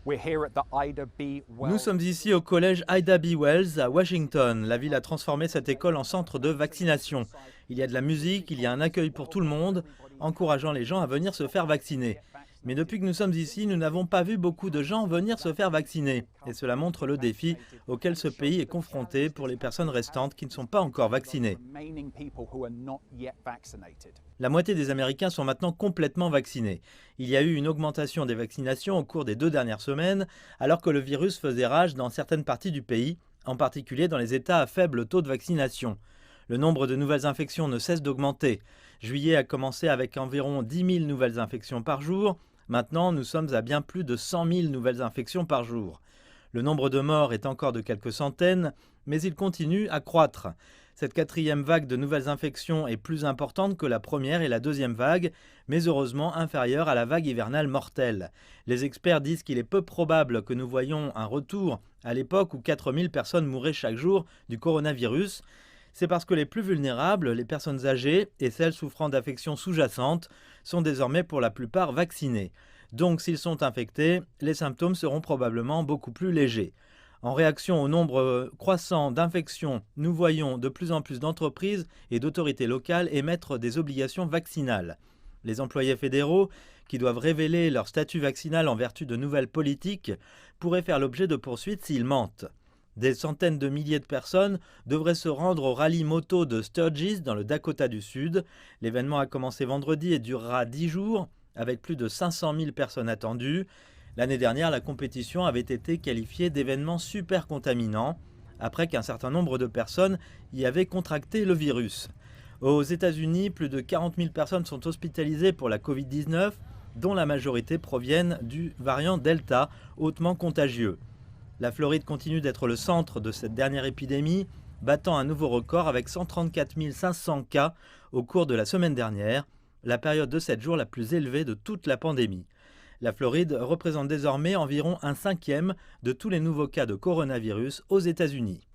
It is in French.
Nous sommes ici au collège Ida B. Wells à Washington. La ville a transformé cette école en centre de vaccination. Il y a de la musique, il y a un accueil pour tout le monde, encourageant les gens à venir se faire vacciner. Mais depuis que nous sommes ici, nous n'avons pas vu beaucoup de gens venir se faire vacciner. Et cela montre le défi auquel ce pays est confronté pour les personnes restantes qui ne sont pas encore vaccinées. La moitié des Américains sont maintenant complètement vaccinés. Il y a eu une augmentation des vaccinations au cours des 2 dernières semaines, alors que le virus faisait rage dans certaines parties du pays, en particulier dans les États à faible taux de vaccination. Le nombre de nouvelles infections ne cesse d'augmenter. Juillet a commencé avec environ 10 000 nouvelles infections par jour. Maintenant, nous sommes à bien plus de 100 000 nouvelles infections par jour. Le nombre de morts est encore de quelques centaines, mais il continue à croître. Cette 4e vague de nouvelles infections est plus importante que la première et la 2e vague, mais heureusement inférieure à la vague hivernale mortelle. Les experts disent qu'il est peu probable que nous voyions un retour à l'époque où 4 000 personnes mouraient chaque jour du coronavirus. C'est parce que les plus vulnérables, les personnes âgées et celles souffrant d'affections sous-jacentes, sont désormais pour la plupart vaccinées. Donc s'ils sont infectés, les symptômes seront probablement beaucoup plus légers. En réaction au nombre croissant d'infections, nous voyons de plus en plus d'entreprises et d'autorités locales émettre des obligations vaccinales. Les employés fédéraux, qui doivent révéler leur statut vaccinal en vertu de nouvelles politiques, pourraient faire l'objet de poursuites s'ils mentent. Des centaines de milliers de personnes devraient se rendre au rallye moto de Sturgis dans le Dakota du Sud. L'événement a commencé vendredi et durera 10 jours, avec plus de 500 000 personnes attendues. L'année dernière, la compétition avait été qualifiée d'événement super contaminant, après qu'un certain nombre de personnes y avaient contracté le virus. Aux États-Unis, plus de 40 000 personnes sont hospitalisées pour la Covid-19, dont la majorité proviennent du variant Delta, hautement contagieux. La Floride continue d'être le centre de cette dernière épidémie, battant un nouveau record avec 134 500 cas au cours de la semaine dernière, la période de 7 jours la plus élevée de toute la pandémie. La Floride représente désormais environ 1/5 de tous les nouveaux cas de coronavirus aux États-Unis.